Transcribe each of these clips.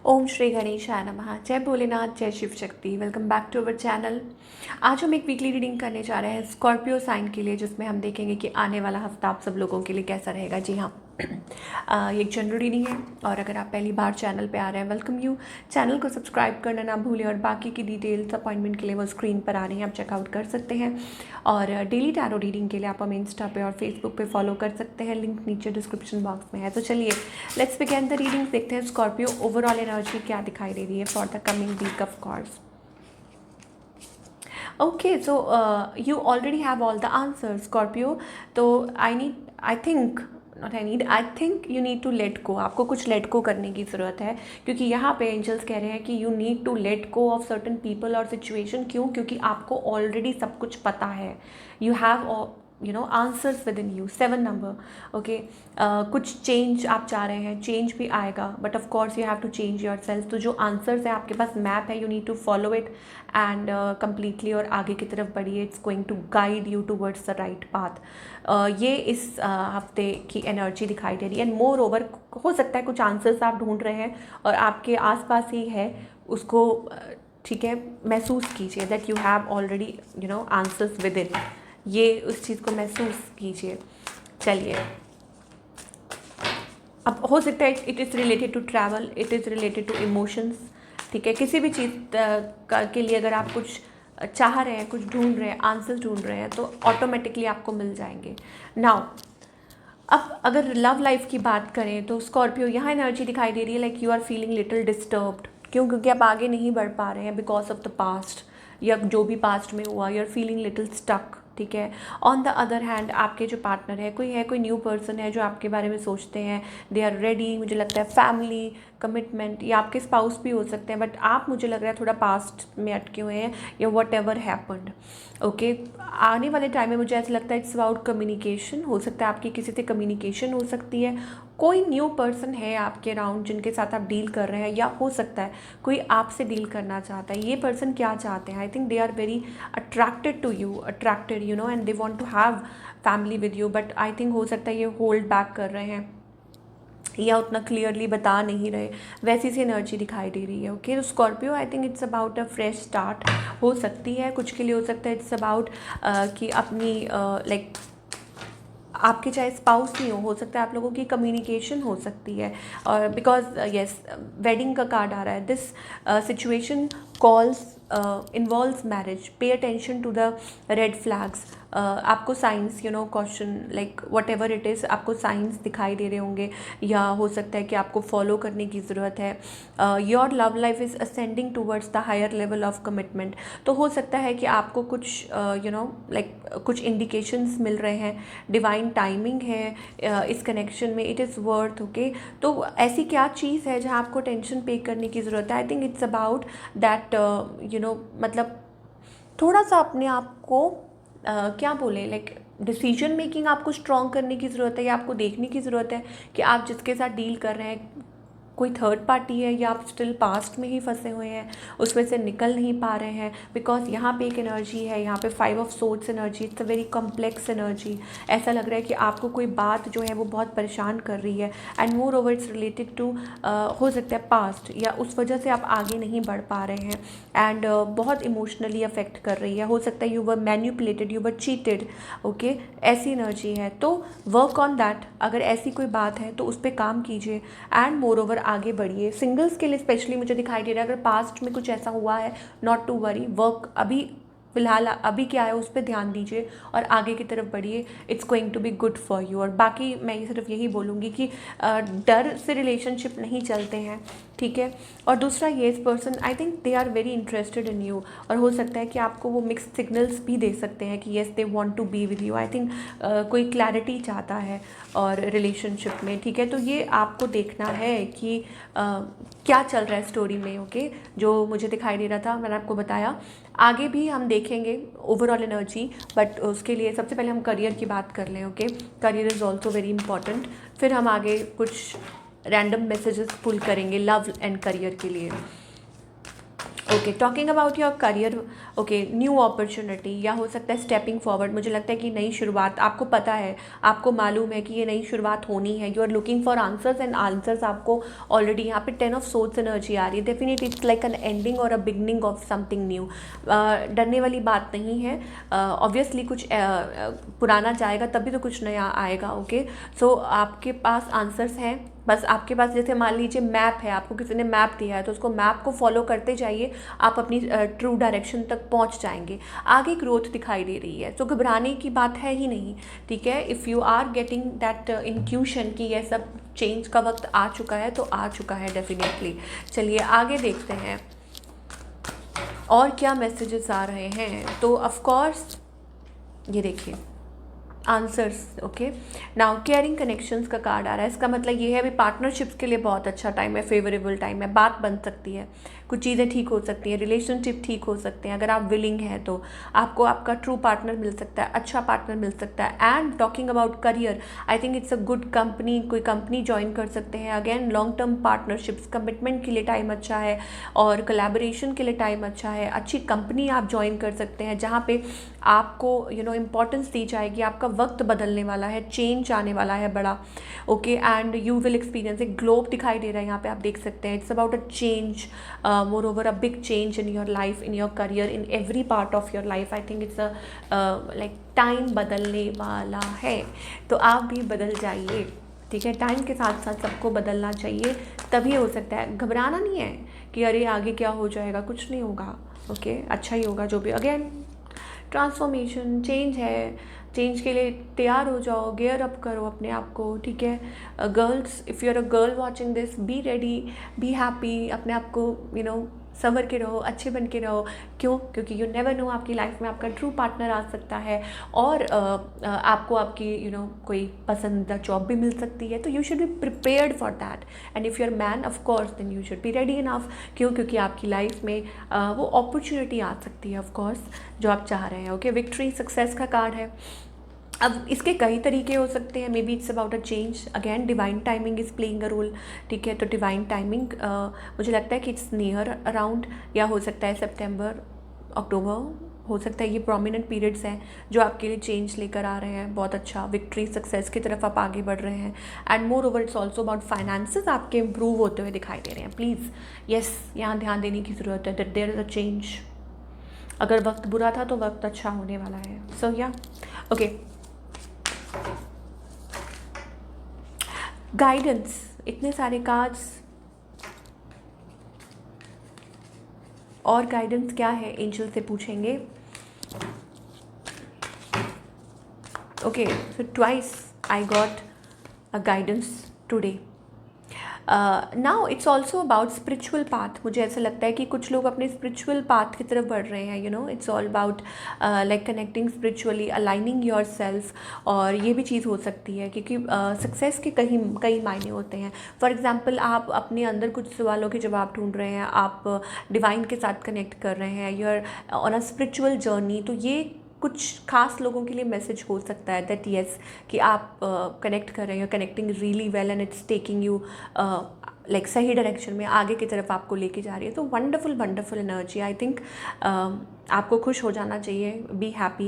ओम श्री गणेशाय नमः। जय भोलेनाथ, जय Shiv Shakti. Welcome back to our channel. आज हम एक वीकली रीडिंग करने जा रहे हैं स्कॉर्पियो साइन के लिए, जिसमें हम देखेंगे कि आने वाला हफ्ता आप सब लोगों के लिए कैसा रहेगा। जी हाँ, ये एक जनरल रीडिंग है और अगर आप पहली बार चैनल पे आ रहे हैं, वेलकम यू। चैनल को सब्सक्राइब करना ना भूलें और बाकी की डिटेल्स अपॉइंटमेंट के लिए वो स्क्रीन पर आ रही हैं, आप चेकआउट कर सकते हैं। और डेली टैरो रीडिंग के लिए आप हमें इंस्टा पे और फेसबुक पे फॉलो कर सकते हैं, लिंक नीचे डिस्क्रिप्शन बॉक्स में है। तो चलिए लेट्स बिगिन द रीडिंग। देखते हैं स्कॉर्पियो ओवरऑल एनर्जी क्या दिखाई दे रही है for the coming week of course. Okay, so you already have all the answers, Scorpio. तो I think you need to let go. आपको कुछ let go करने की ज़रूरत है, क्योंकि यहाँ पे एंजल्स कह रहे हैं कि you need to let go of certain people और situation। क्यों? क्योंकि आपको already सब कुछ पता है। You have answers within you. 7 नंबर। ओके, कुछ चेंज आप चाह रहे हैं, चेंज भी आएगा, but of course you have to change yourself. तो जो आंसर्स है आपके पास, मैप है, you need to follow it and completely और आगे की तरफ बढ़िए। It's going to guide you towards the right path. ये इस हफ्ते की एनर्जी दिखाई दे रही है। एंड मोर ओवर, हो सकता है कुछ आंसर्स आप ढूंढ रहे हैं और आपके आसपास ही है, उसको ठीक है महसूस कीजिए that you have already answers with in. ये उस चीज़ को महसूस कीजिए। चलिए, अब हो सकता है it is related to travel, it is related to emotions. ठीक है, किसी भी चीज़ के लिए अगर आप कुछ चाह रहे हैं, कुछ ढूंढ रहे हैं, आंसर्स ढूंढ रहे हैं, तो ऑटोमेटिकली आपको मिल जाएंगे। नाउ, अब अगर लव लाइफ की बात करें तो स्कॉर्पियो, यहाँ एनर्जी दिखाई दे रही है like you are feeling little disturbed. क्यों? क्योंकि आप आगे नहीं बढ़ पा रहे हैं बिकॉज ऑफ द पास्ट, या जो भी पास्ट में हुआ, you are feeling little stuck. ठीक है। ऑन द अदर हैंड, आपके जो पार्टनर है, कोई न्यू पर्सन है जो आपके बारे में सोचते हैं, दे आर रेडी। मुझे लगता है फैमिली कमिटमेंट, या आपके स्पाउस भी हो सकते हैं, बट आप, मुझे लग रहा है, थोड़ा पास्ट में अटके हुए हैं, या वट एवर हैपन्ड। ओके, आने वाले टाइम में मुझे ऐसा लगता है इट्स अबाउट कम्युनिकेशन। हो सकता है आपकी किसी से कम्युनिकेशन हो सकती है, कोई न्यू पर्सन है आपके अराउंड जिनके साथ आप डील कर रहे हैं, या हो सकता है कोई आपसे डील करना चाहता है। ये पर्सन क्या चाहते हैं? I think they are very attracted to you, attracted and they want to have family with you, but I think हो सकता है ये होल्ड बैक कर रहे हैं या उतना क्लियरली बता नहीं रहे। वैसी सी एनर्जी दिखाई दे रही है। ओके, तो Scorpio, I think it's about a fresh start. हो सकती है कुछ के लिए, हो सकता है इट्स अबाउट कि अपनी लाइक आपके चाहे स्पाउस नहीं हो सकता है आप लोगों की कम्युनिकेशन हो सकती है। और बिकॉज यस, वेडिंग का कार्ड आ रहा है। This situation calls involves marriage. Pay attention to the red flags. आपको science question like whatever it is, आपको साइंस दिखाई दे रहे होंगे, या हो सकता है कि आपको फॉलो करने की ज़रूरत है। Your love life is ascending towards the higher level of commitment. तो हो सकता है कि आपको कुछ लाइक कुछ इंडिकेशंस मिल रहे हैं, डिवाइन टाइमिंग है इस कनेक्शन में, इट इज़ वर्थ। ओके, तो ऐसी क्या चीज़ है जहाँ आपको टेंशन पे करने की ज़रूरत है? I think it's about that मतलब थोड़ा सा अपने आप को क्या बोले, लाइक डिसीजन मेकिंग आपको स्ट्रॉन्ग करने की ज़रूरत है, या आपको देखने की ज़रूरत है कि आप जिसके साथ डील कर रहे हैं कोई थर्ड पार्टी है, या आप स्टिल पास्ट में ही फंसे हुए हैं, उसमें से निकल नहीं पा रहे हैं। बिकॉज यहाँ पे एक एनर्जी है, यहाँ पे 5 of swords energy, it's a very complex energy. ऐसा लग रहा है कि आपको कोई बात जो है वो बहुत परेशान कर रही है, and moreover it's related to, हो सकता है पास्ट, या उस वजह से आप आगे नहीं बढ़ पा रहे हैं, एंड बहुत इमोशनली अफेक्ट कर रही है। हो सकता है you were manipulated, you were cheated. Okay, ऐसी एनर्जी है, तो वर्क ऑन दैट। अगर ऐसी कोई बात है तो उस पर काम कीजिए एंड मोर ओवर आगे बढ़िए। सिंगल्स के लिए स्पेशली मुझे दिखाई दे रहा है, अगर पास्ट में कुछ ऐसा हुआ है, नॉट टू वरी, वर्क अभी फिलहाल अभी क्या है उस पर ध्यान दीजिए और आगे की तरफ बढ़िए। It's going to be good for you. और बाकी मैं सिर्फ यही बोलूँगी कि डर से रिलेशनशिप नहीं चलते हैं। ठीक है। और दूसरा, ये person, I think they are very interested in you, और हो सकता है कि आपको वो मिक्स्ड सिग्नल्स भी दे सकते हैं कि yes they want to be with you. I think कोई क्लैरिटी चाहता है और रिलेशनशिप में। ठीक है, तो ये आपको देखना है कि क्या चल रहा है स्टोरी में। ओके, जो मुझे दिखाई दे रहा था मैंने आपको बताया। आगे भी हम देखेंगे ओवरऑल एनर्जी, बट उसके लिए सबसे पहले हम करियर की बात कर लें। Okay, career is also very important. फिर हम आगे कुछ रैंडम मैसेजेस पुल करेंगे लव एंड करियर के लिए। Okay, talking about your career, okay, new opportunity या हो सकता है स्टेपिंग फॉरवर्ड। मुझे लगता है कि नई शुरुआत, आपको पता है, आपको मालूम है कि ये नई शुरुआत होनी है। You are looking for answers and answers आपको ऑलरेडी यहाँ पे 10 ऑफ सोर्स एनर्जी आ रही है। Definitely it's like an ending और a beginning of something new. डरने वाली बात नहीं है। ऑब्वियसली कुछ पुराना जाएगा तभी तो कुछ नया आएगा। ओके, सो आपके पास आंसर्स हैं। बस आपके पास जैसे मान लीजिए मैप है, आपको किसी ने मैप दिया है तो उसको मैप को फॉलो करते जाइए, आप अपनी ट्रू डायरेक्शन तक पहुंच जाएंगे। आगे ग्रोथ दिखाई दे रही है तो घबराने की बात है ही नहीं। ठीक है, if you are getting that intuition कि ये सब चेंज का वक्त आ चुका है तो आ चुका है डेफिनेटली। चलिए आगे देखते हैं और क्या मैसेजेस आ रहे हैं। तो ऑफ कोर्स ये देखिए answers. Okay, now caring connections का कार्ड आ रहा है। इसका मतलब ये है अभी पार्टनरशिप्स के लिए बहुत अच्छा टाइम है, फेवरेबल टाइम है। बात बन सकती है, कुछ चीज़ें ठीक हो सकती हैं, रिलेशनशिप ठीक हो सकते हैं। अगर आप विलिंग हैं तो आपको आपका ट्रू पार्टनर मिल सकता है, अच्छा पार्टनर मिल सकता है। And talking about career, I think it's a good company, कोई कंपनी ज्वाइन कर सकते हैं। Again long term partnerships, commitment के लिए टाइम अच्छा है और कोलैबोरेशन के लिए टाइम अच्छा है। अच्छी कंपनी आप ज्वाइन कर सकते हैं जहाँ पे आपको इम्पोर्टेंस दी जाएगी। आपका वक्त बदलने वाला है, चेंज आने वाला है बड़ा। Okay, and you will experience, एक ग्लोब दिखाई दे रहा है यहाँ पे, आप देख सकते हैं। It's about a change, more over a big change in your life, in your career, in every part of your life. I think it's a like time बदलने वाला है, तो आप भी बदल जाइए। ठीक है, टाइम के साथ साथ सबको बदलना चाहिए, तभी हो सकता है। घबराना नहीं है कि अरे आगे क्या हो जाएगा, कुछ नहीं होगा। ओके, अच्छा ही होगा जो भी। अगेन ट्रांसफॉर्मेशन, चेंज है, चेंज के लिए तैयार हो जाओ, गियर अप करो अपने आप को। ठीक है girls, if you are a girl watching this, be ready, be happy, अपने आप को संवर के रहो, अच्छे बन के रहो। क्यों? क्योंकि यू नेवर नो, आपकी लाइफ में आपका ट्रू पार्टनर आ सकता है और आपको आपकी कोई पसंदीदा जॉब भी मिल सकती है। तो you should be prepared for that. And if you are man of course then you should be ready enough. क्यों? क्योंकि आपकी लाइफ में वो अपॉर्चुनिटी आ सकती है ऑफ कोर्स जो आप चाह रहे हैं। ओके, विक्ट्री, सक्सेस का कार्ड है। अब इसके कई तरीके हो सकते हैं। Maybe it's about a change. Again divine timing is playing a role. ठीक है, तो डिवाइन टाइमिंग मुझे लगता है कि इट्स नियर अराउंड, या हो सकता है सितंबर, अक्टूबर, हो सकता है ये प्रोमिनेंट पीरियड्स हैं जो आपके लिए चेंज लेकर आ रहे हैं। बहुत अच्छा, विक्ट्री, सक्सेस की तरफ आप आगे बढ़ रहे हैं। And moreover it's also about finances आपके इम्प्रूव होते हुए दिखाई दे रहे हैं। प्लीज़ यस, यहाँ ध्यान देने की ज़रूरत है that there is a change. अगर वक्त बुरा था तो वक्त अच्छा होने वाला है। सो या ओके, गाइडेंस, इतने सारे कार्ड्स, और गाइडेंस क्या है एंजल से पूछेंगे। Okay, so twice I got a guidance today. Now it's also about spiritual path. मुझे ऐसा लगता है कि कुछ लोग अपने स्पिरिचुअल पाथ की तरफ बढ़ रहे हैं। It's all about like connecting spiritually, aligning your self. और ये भी चीज़ हो सकती है क्योंकि सक्सेस के कई मायने होते हैं। फॉर एग्जाम्पल, आप अपने अंदर कुछ सवालों के जवाब ढूंढ रहे हैं, आप डिवाइन के साथ कनेक्ट कर रहे हैं, you are on a spiritual journey. तो ये कुछ खास लोगों के लिए मैसेज हो सकता है दैट यस, कि आप कनेक्ट कर रहे हैं, connecting really well and it's taking you like सही डायरेक्शन में, आगे की तरफ आपको लेके जा रही है। तो wonderful wonderful energy. I think आपको खुश हो जाना चाहिए, be happy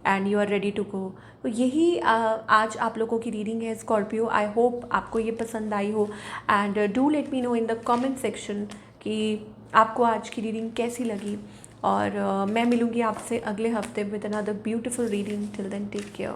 and you are ready to go. तो यही आज आप लोगों की रीडिंग है स्कॉर्पियो। आई होप आपको ये पसंद आई हो and do let me know in the comment section कि आपको आज की रीडिंग कैसी लगी। और मैं मिलूँगी आपसे अगले हफ्ते with another beautiful reading. Till then take care.